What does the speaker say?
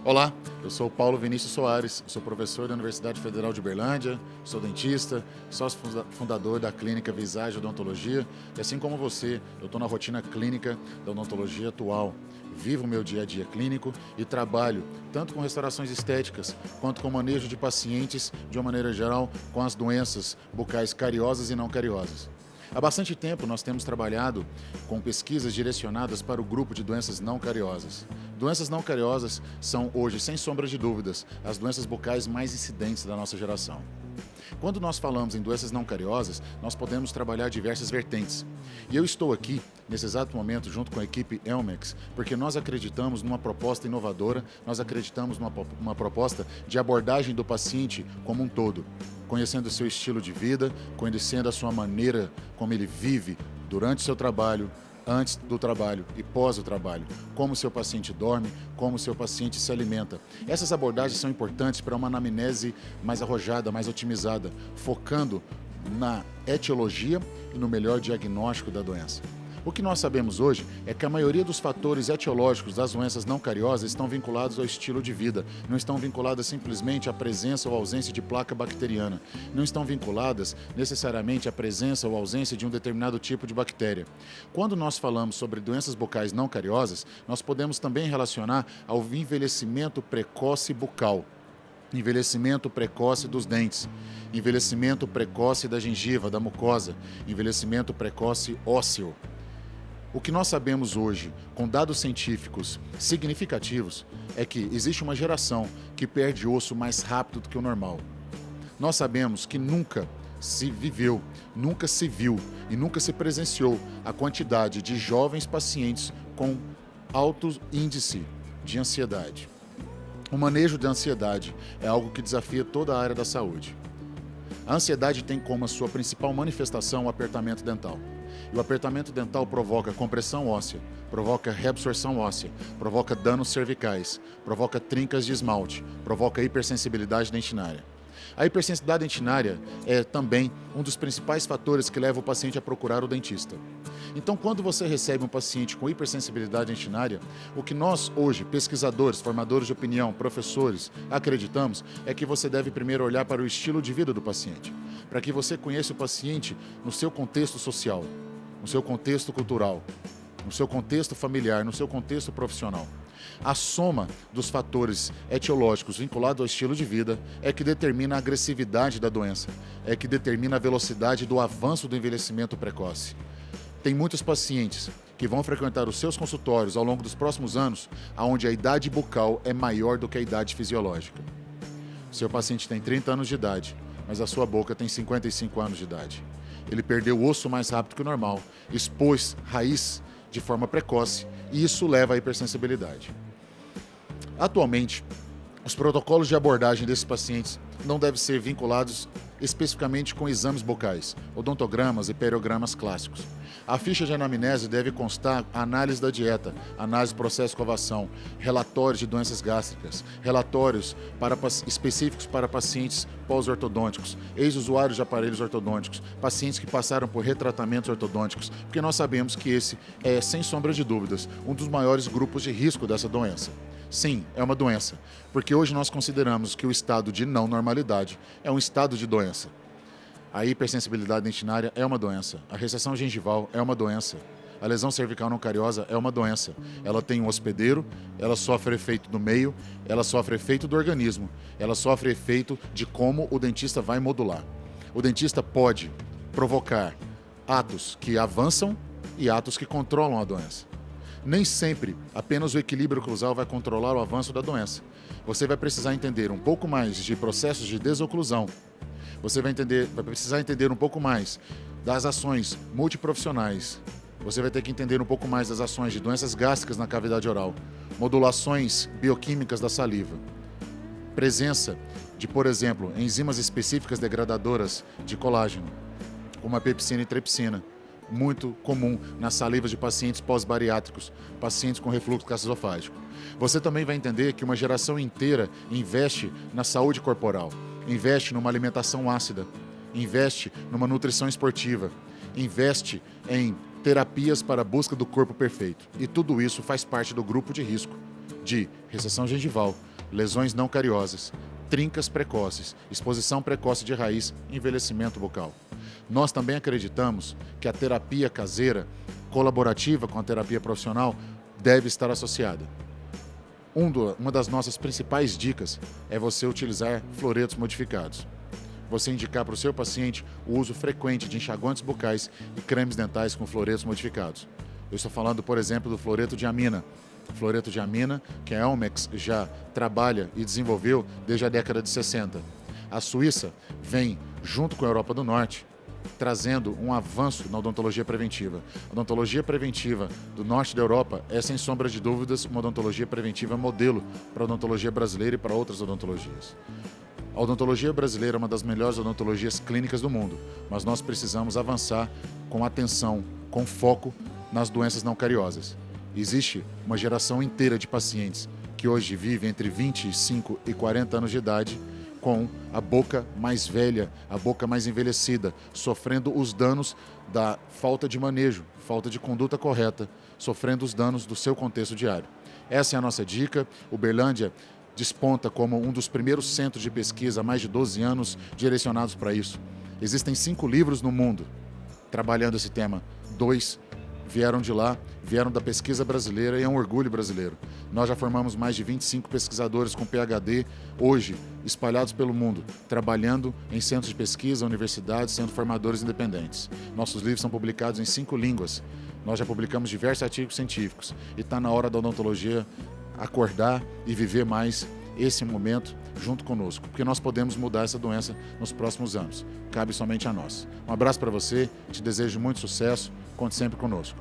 Olá, eu sou o Paulo Vinícius Soares, sou professor da Universidade Federal de Uberlândia, sou dentista, sócio fundador da clínica Visage Odontologia e assim como você, eu estou na rotina clínica da odontologia atual. Vivo o meu dia a dia clínico e trabalho tanto com restaurações estéticas quanto com manejo de pacientes de uma maneira geral com as doenças bucais cariosas e não cariosas. Há bastante tempo nós temos trabalhado com pesquisas direcionadas para o grupo de doenças não cariosas. Doenças não cariosas são hoje, sem sombra de dúvidas, as doenças bucais mais incidentes da nossa geração. Quando nós falamos em doenças não cariosas, nós podemos trabalhar diversas vertentes. E eu estou aqui, nesse exato momento, junto com a equipe Elmex, porque nós acreditamos numa proposta inovadora, nós acreditamos numa proposta de abordagem do paciente como um todo, conhecendo o seu estilo de vida, conhecendo a sua maneira como ele vive durante o seu trabalho, antes do trabalho e pós o trabalho, como o seu paciente dorme, como o seu paciente se alimenta. Essas abordagens são importantes para uma anamnese mais arrojada, mais otimizada, focando na etiologia e no melhor diagnóstico da doença. O que nós sabemos hoje é que a maioria dos fatores etiológicos das doenças não cariosas estão vinculados ao estilo de vida, não estão vinculadas simplesmente à presença ou ausência de placa bacteriana, não estão vinculadas necessariamente à presença ou ausência de um determinado tipo de bactéria. Quando nós falamos sobre doenças bucais não cariosas, nós podemos também relacionar ao envelhecimento precoce bucal. Envelhecimento precoce dos dentes, envelhecimento precoce da gengiva, da mucosa, envelhecimento precoce ósseo. O que nós sabemos hoje, com dados científicos significativos, é que existe uma geração que perde osso mais rápido do que o normal. Nós sabemos que nunca se viveu, nunca se viu e nunca se presenciou a quantidade de jovens pacientes com alto índice de ansiedade. O manejo da ansiedade é algo que desafia toda a área da saúde. A ansiedade tem como a sua principal manifestação o apertamento dental. E o apertamento dental provoca compressão óssea, provoca reabsorção óssea, provoca danos cervicais, provoca trincas de esmalte, provoca hipersensibilidade dentinária. A hipersensibilidade dentinária é também um dos principais fatores que leva o paciente a procurar o dentista. Então, quando você recebe um paciente com hipersensibilidade dentinária, o que nós hoje, pesquisadores, formadores de opinião, professores, acreditamos é que você deve primeiro olhar para o estilo de vida do paciente, para que você conheça o paciente no seu contexto social, no seu contexto cultural, no seu contexto familiar, no seu contexto profissional. A soma dos fatores etiológicos vinculados ao estilo de vida é que determina a agressividade da doença, é que determina a velocidade do avanço do envelhecimento precoce. Tem muitos pacientes que vão frequentar os seus consultórios ao longo dos próximos anos, onde a idade bucal é maior do que a idade fisiológica. Seu paciente tem 30 anos de idade, mas a sua boca tem 55 anos de idade. Ele perdeu o osso mais rápido que o normal, expôs raiz de forma precoce e isso leva à hipersensibilidade. Atualmente, os protocolos de abordagem desses pacientes não devem ser vinculados especificamente com exames bucais, odontogramas e periogramas clássicos. A ficha de anamnese deve constar a análise da dieta, análise do processo de escovação, relatórios de doenças gástricas, relatórios específicos para pacientes pós-ortodônticos, ex-usuários de aparelhos ortodônticos, pacientes que passaram por retratamentos ortodônticos, porque nós sabemos que esse é, sem sombra de dúvidas, um dos maiores grupos de risco dessa doença. Sim, é uma doença, porque hoje nós consideramos que o estado de não normalidade é um estado de doença. A hipersensibilidade dentinária é uma doença, a recessão gengival é uma doença, a lesão cervical não cariosa é uma doença. Ela tem um hospedeiro, ela sofre efeito do meio, ela sofre efeito do organismo, ela sofre efeito de como o dentista vai modular. O dentista pode provocar atos que avançam e atos que controlam a doença. Nem sempre apenas o equilíbrio oclusal vai controlar o avanço da doença. Você vai precisar entender um pouco mais de processos de desoclusão. Você vai precisar entender um pouco mais das ações multiprofissionais. Você vai ter que entender um pouco mais das ações de doenças gástricas na cavidade oral, modulações bioquímicas da saliva, presença de, por exemplo, enzimas específicas degradadoras de colágeno, como a pepsina e tripsina, muito comum nas salivas de pacientes pós-bariátricos, pacientes com refluxo gastroesofágico. Você também vai entender que uma geração inteira investe na saúde corporal, investe numa alimentação ácida, investe numa nutrição esportiva, investe em terapias para a busca do corpo perfeito. E tudo isso faz parte do grupo de risco de recessão gengival, lesões não cariosas, trincas precoces, exposição precoce de raiz, envelhecimento bucal. Nós também acreditamos que a terapia caseira, colaborativa com a terapia profissional, deve estar associada. Uma das nossas principais dicas é você utilizar floretos modificados. Você indicar para o seu paciente o uso frequente de enxaguantes bucais e cremes dentais com floretos modificados. Eu estou falando, por exemplo, do floreto de amina. Floreto de amina, que a Elmex já trabalha e desenvolveu desde a década de 60. A Suíça vem, junto com a Europa do Norte, trazendo um avanço na odontologia preventiva. A odontologia preventiva do norte da Europa é, sem sombra de dúvidas, uma odontologia preventiva modelo para a odontologia brasileira e para outras odontologias. A odontologia brasileira é uma das melhores odontologias clínicas do mundo, mas nós precisamos avançar com atenção, com foco nas doenças não cariosas. Existe uma geração inteira de pacientes que hoje vivem entre 25 e 40 anos de idade com a boca mais velha, a boca mais envelhecida, sofrendo os danos da falta de manejo, falta de conduta correta, sofrendo os danos do seu contexto diário. Essa é a nossa dica. Uberlândia desponta como um dos primeiros centros de pesquisa há mais de 12 anos direcionados para isso. Existem 5 livros no mundo trabalhando esse tema. 2 vieram de lá, vieram da pesquisa brasileira e é um orgulho brasileiro. Nós já formamos mais de 25 pesquisadores com PhD, hoje espalhados pelo mundo, trabalhando em centros de pesquisa, universidades, sendo formadores independentes. Nossos livros são publicados em 5 línguas. Nós já publicamos diversos artigos científicos e está na hora da odontologia acordar e viver mais esse momento junto conosco, porque nós podemos mudar essa doença nos próximos anos. Cabe somente a nós. Um abraço para você, te desejo muito sucesso, conte sempre conosco.